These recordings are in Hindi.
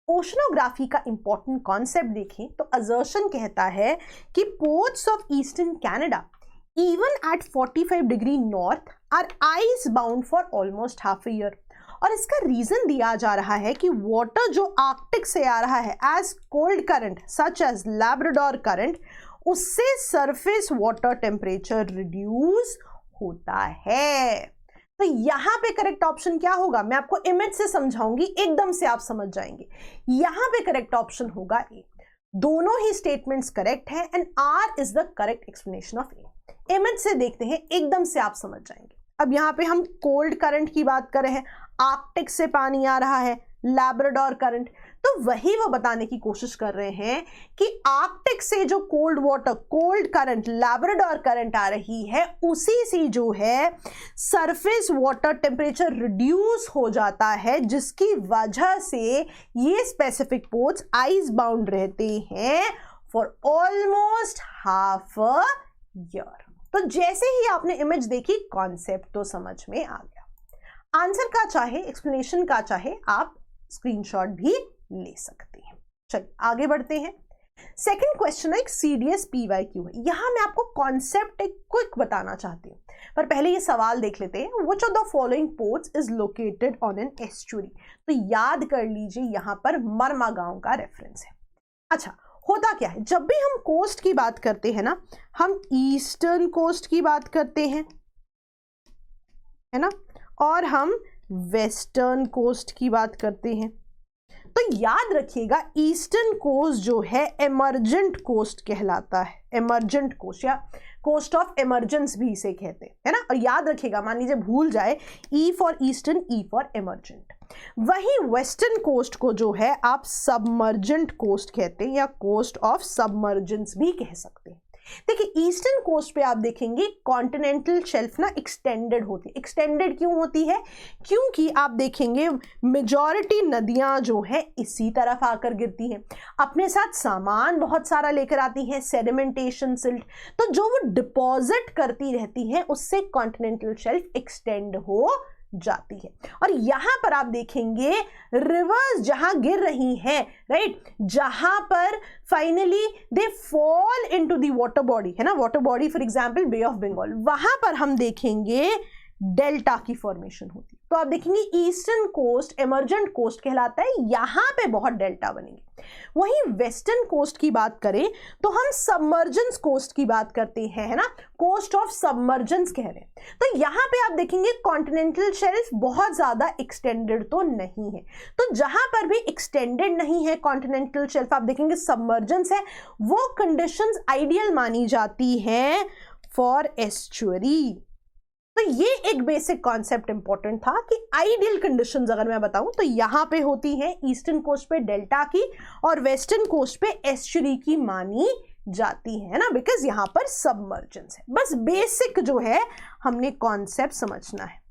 ओशनोग्राफी का इंपॉर्टेंट कॉन्सेप्ट देखें तो असर्शन कहता है कि ports of eastern Canada even at 45 degree north are ice bound for almost half a year. और इसका रीजन दिया जा रहा है कि वाटर जो आर्कटिक से आ रहा है as cold current such as Labrador current, उससे सरफेस वाटर टेम्परेचर रिड्यूस होता है। तो यहां पे करेक्ट ऑप्शन क्या होगा, मैं आपको इमेज से समझाऊंगी, एकदम से आप समझ जाएंगे। यहां पे करेक्ट ऑप्शन होगा ए। दोनों ही स्टेटमेंट्स करेक्ट है and R is the correct explanation of A. Image से देखते हैं, एकदम से आप समझ जाएंगे। अब यहां पे हम कोल्ड करंट की बात कर रहे हैं, आर्कटिक से पानी आ रहा है, लैब्राडोर करंट, तो वही वो बताने की कोशिश कर रहे हैं कि आर्कटिक से जो cold water, cold current, Labrador current आ रही है, उसी से जो है सरफेस वाटर टेम्परेचर रिड्यूस हो जाता है, जिसकी वजह से ये स्पेसिफिक पोर्ट्स आइस बाउंड रहते हैं for almost half a year. तो जैसे ही आपने इमेज देखी, कॉन्सेप्ट तो समझ में आ गया। आंसर का चाहे, एक्सप्लेनेशन का चाहे, आप स्क्रीनशॉट भी ले सकते हैं। चलिए आगे बढ़ते हैं। सेकंड क्वेश्चन एक सीडीएस पीवाईक्यू है। यहां मैं आपको कॉन्सेप्ट एक क्विक बताना चाहती हूं, पर पहले ये सवाल देख लेते हैं। Which of the following ports is located on an estuary. तो याद कर लीजिए, यहां पर मरमा गांव का रेफरेंस है। अच्छा, होता क्या है, जब भी हम कोस्ट की बात करते हैं ना, हम ईस्टर्न कोस्ट की बात करते हैं, है ना, और हम वेस्टर्न कोस्ट की बात करते हैं। तो याद रखिएगा, ईस्टर्न कोस्ट जो है एमर्जेंट कोस्ट कहलाता है। एमर्जेंट कोस्ट या कोस्ट ऑफ एमर्जेंस भी इसे कहते हैं, है ना। और याद रखिएगा, मान लीजिए भूल जाए, E for eastern, E for emergent. वहीं वेस्टर्न कोस्ट को जो है आप सबमर्जेंट कोस्ट कहते हैं या कोस्ट ऑफ सबमर्जेंस भी कह सकते हैं। देखिए, ईस्टर्न कोस्ट पे आप देखेंगे कॉन्टिनेंटल शेल्फ ना एक्सटेंडेड होती है। एक्सटेंडेड क्यों होती है, क्योंकि आप देखेंगे मेजॉरिटी नदियां जो है इसी तरफ आकर गिरती हैं, अपने साथ सामान बहुत सारा लेकर आती हैं, सेडिमेंटेशन, सिल्ट, तो जो वो डिपॉजिट करती रहती हैं, उससे कॉन्टिनेंटल शेल्फ एक्सटेंड हो जाती है। और यहां पर आप देखेंगे रिवर्स जहां गिर रही हैं, राइट, जहां पर finally they fall into the water body, है ना, water body for example bay of Bengal, वहां पर हम देखेंगे डेल्टा की फॉर्मेशन होती है। तो आप देखेंगे ईस्टर्न कोस्ट एमर्जेंट कोस्ट कहलाता है, यहां पे बहुत डेल्टा बनेंगे। वहीं वेस्टर्न कोस्ट की बात करें तो हम सबमर्जेंस कोस्ट की बात करते हैं, है ना, कोस्ट ऑफ सबमर्जेंस कह रहे हैं। तो यहां पे आप देखेंगे कॉन्टिनेंटल शेल्फ बहुत ज्यादा एक्सटेंडेड तो नहीं है। तो जहां पर भी एक्सटेंडेड नहीं है कॉन्टिनेंटल शेल्फ, आप देखेंगे सबमर्जेंस है, वो कंडीशंस आइडियल मानी जाती हैं फॉर एस्चुअरी। तो ये एक बेसिक कॉन्सेप्ट इंपॉर्टेंट था कि आइडियल कंडीशंस अगर मैं बताऊं तो यहां पे होती है ईस्टर्न कोस्ट पे डेल्टा की और वेस्टर्न कोस्ट पे एस्चुरी की मानी जाती है ना, बिकॉज यहां पर सबमर्जेंस है। बस बेसिक जो है हमने कॉन्सेप्ट समझना है।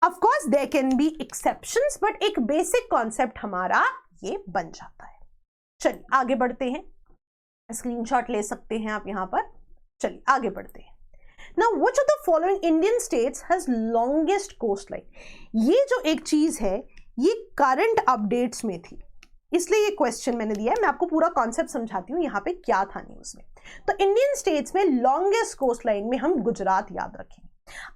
Of course there can be exceptions, but एक बेसिक कॉन्सेप्ट हमारा ये बन जाता है। चलिए आगे बढ़ते हैं, स्क्रीनशॉट ले सकते हैं आप यहां पर। चलिए आगे बढ़ते हैं। Now, which of the following Indian states has longest coastline? ये जो एक चीज है ये करंट अपडेट्स में थी, इसलिए ये क्वेश्चन मैंने दिया है। मैं आपको पूरा कॉन्सेप्ट समझाती हूँ यहाँ पे क्या था न्यूज में। तो इंडियन स्टेट्स में लॉन्गेस्ट कोस्ट लाइन में हम गुजरात याद रखेंगे।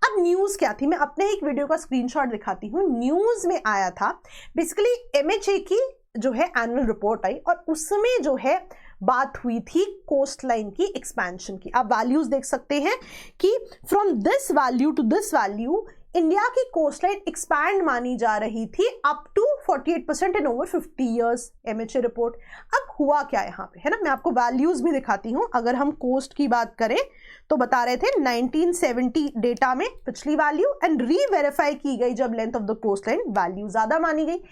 अब न्यूज क्या थी, मैं अपने एक वीडियो का स्क्रीनशॉट दिखाती हूँ। न्यूज में आया था बेसिकली MHA की जो है एनुअल रिपोर्ट आई और उसमें जो है बात हुई थी कोस्ट लाइन की एक्सपेंशन की। आप वैल्यूज देख सकते हैं कि from this value to this value India की कोस्ट लाइन एक्सपैंड मानी जा रही थी up to 48% in over 50 years, MHA report. अब हुआ क्या यहाँ पे, है ना, मैं आपको वैल्यूज भी दिखाती हूँ। अगर हम कोस्ट की बात करें तो बता रहे थे 1970 डेटा में पिछली वैल्यू एंड रीवेरीफाई की गई जब length of the coast line value ज्यादा मानी गई।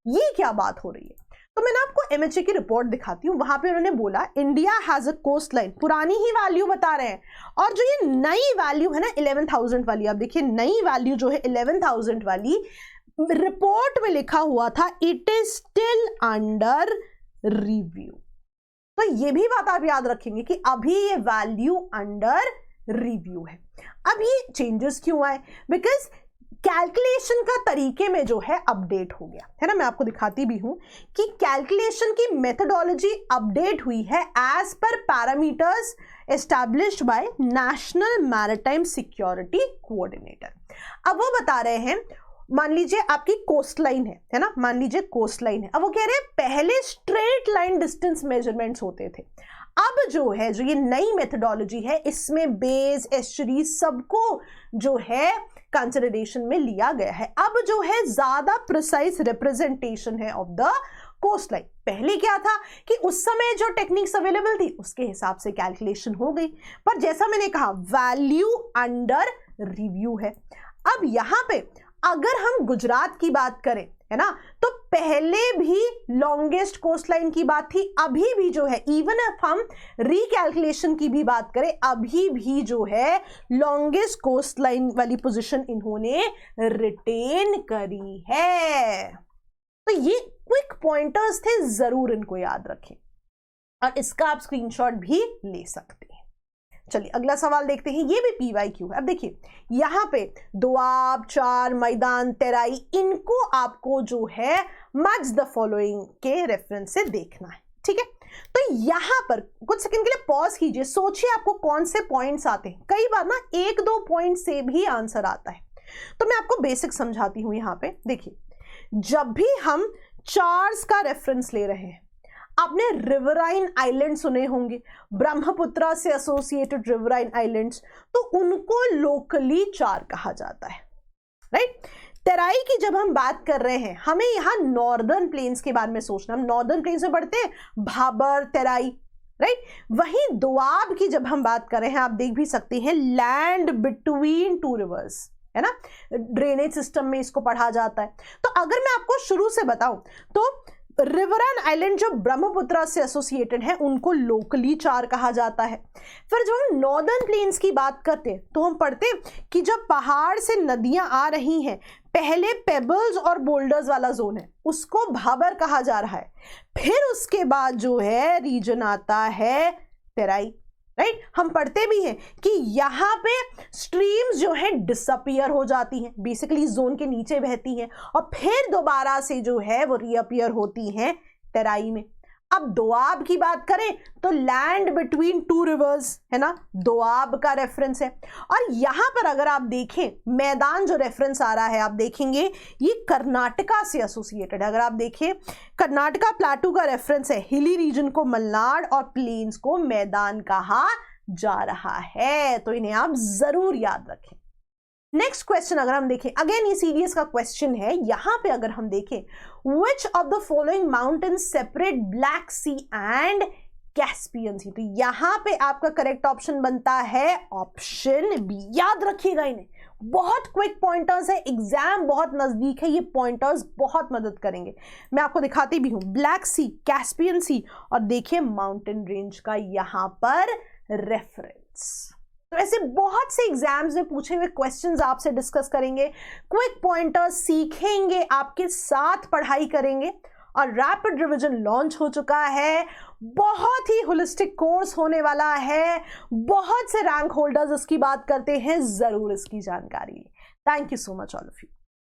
ये क्या बात हो रही है, तो मैंने आपको MHA की रिपोर्ट दिखाती हूँ। वहां पे उन्होंने बोला India has a coast line, पुरानी ही वैल्यू बता रहे हैं, और जो ये नई वैल्यू है ना 11,000 वाली, आप देखिए नई वैल्यू जो है 11,000 वाली रिपोर्ट में लिखा हुआ था it is still under review. तो ये भी बात आप याद रखेंगे कि अभी ये वैल्यू अंडर रिव्यू है। अब ये चेंजेस क्यों आए, बिकॉज कैलकुलेशन का तरीके में जो है अपडेट हो गया है ना। मैं आपको दिखाती भी हूं कि कैलकुलेशन की मेथडोलॉजी अपडेट हुई है as per parameters established by National Maritime Security Coordinator. अब वो बता रहे हैं, मान लीजिए आपकी कोस्ट लाइन है ना, मान लीजिए कोस्ट लाइन है। अब वो कह रहे हैं पहले स्ट्रेट लाइन डिस्टेंस मेजरमेंट्स होते थे, अब जो है जो ये नई मेथडोलॉजी है इसमें बेस एस्चुरी सबको जो है कंसिडरेशन में लिया गया है। अब जो है ज्यादा प्रिसाइज रिप्रेजेंटेशन है ऑफ द कोस्ट लाइन। पहले क्या था कि उस समय जो टेक्निक्स अवेलेबल थी उसके हिसाब से कैलकुलेशन हो गई, पर जैसा मैंने कहा वैल्यू अंडर रिव्यू है। अब यहां पे अगर हम गुजरात की बात करें है ना, तो पहले भी लॉन्गेस्ट कोस्ट लाइन की बात थी, अभी भी जो है इवन इफ हम रिकैलकुलेशन की भी बात करें अभी भी जो है लॉन्गेस्ट कोस्ट लाइन वाली पोजीशन इन्होंने रिटेन करी है। तो ये क्विक पॉइंटर्स थे, जरूर इनको याद रखें और इसका आप स्क्रीनशॉट भी ले सकते हैं। चलिए अगला सवाल देखते हैं, ये भी PYQ है। अब देखिए यहां पे दोआब, चार, मैदान, तराई, इनको आपको जो है मैच द फॉलोइंग के रेफरेंस से देखना है, ठीक है। तो यहां पर कुछ सेकंड के लिए पॉज कीजिए, सोचिए आपको कौन से पॉइंट्स आते हैं। कई बार ना एक दो पॉइंट से भी आंसर आता है, तो मैं आपको बेसिक समझाती हूं। यहां पे देखिए, जब भी हम चार्स का रेफरेंस ले रहे हैं, आपने रिवराइन आइलैंड सुने होंगे, ब्रह्मपुत्रा से एसोसिएटेड रिवराइन आइलैंड्स, तो उनको लोकली चार कहा जाता है, राइट। तराई की जब हम बात कर रहे हैं, हमें यहां नॉर्दर्न प्लेन्स के बारे में सोचना, हम नॉर्दर्न प्लेन्स में पढ़ते हैं भाबर, तराई, राइट। वहीं दोआब की जब हम बात कर रहे हैं, आप देख भी सकते हैं लैंड बिटवीन टू रिवर्स, है ना, ड्रेनेज सिस्टम में इसको पढ़ा जाता है। तो अगर मैं आपको शुरू से बताऊं तो रिवराइन आइलैंड जो ब्रह्मपुत्रा से एसोसिएटेड है उनको लोकली चार कहा जाता है। फिर जब हम नॉर्दर्न प्लेन्स की बात करते हैं तो हम पढ़ते हैं कि जब पहाड़ से नदियां आ रही हैं, पहले पेबल्स और बोल्डर्स वाला जोन है उसको भाबर कहा जा रहा है, फिर उसके बाद जो है रीजन आता है तराई, राइट। हम पढ़ते भी हैं कि यहां पे स्ट्रीम्स जो है डिसअपियर हो जाती हैं, बेसिकली जोन के नीचे बहती हैं और फिर दोबारा से जो है वो रीअपियर होती हैं तराई में। अब दोआब की बात करें तो लैंड बिटवीन टू रिवर्स, है ना, दोआब का रेफरेंस है। और यहां पर अगर आप देखें मैदान जो रेफरेंस आ रहा है, आप देखेंगे ये कर्नाटका से एसोसिएटेड है। अगर आप देखें कर्नाटका प्लाटू का रेफरेंस है, हिली रीजन को मलनाड और प्लेन्स को मैदान कहा जा रहा है, तो इन्हें आप जरूर याद रखें। नेक्स्ट क्वेश्चन अगर हम देखें, अगेन ये सीरीज का क्वेश्चन है, यहां पे अगर हम देखें which of the following mountains separate Black Sea and Caspian Sea, तो यहां पे आपका करेक्ट ऑप्शन बनता है ऑप्शन बी। याद रखिएगा इन्हें, बहुत क्विक पॉइंटर्स है, एग्जाम बहुत नजदीक है, ये पॉइंटर्स बहुत मदद करेंगे। मैं आपको दिखाती भी हूं, ब्लैक सी, कैस्पियन सी और देखिए माउंटेन रेंज का यहां पर रेफरेंस। तो ऐसे बहुत से एग्जाम्स में पूछे हुए क्वेश्चंस आपसे डिस्कस करेंगे, क्विक पॉइंटर्स सीखेंगे, आपके साथ पढ़ाई करेंगे। और रैपिड रिवीजन लॉन्च हो चुका है, बहुत ही होलिस्टिक कोर्स होने वाला है, बहुत से रैंक होल्डर्स इसकी बात करते हैं, जरूर इसकी जानकारी लें। Thank you so much all of you.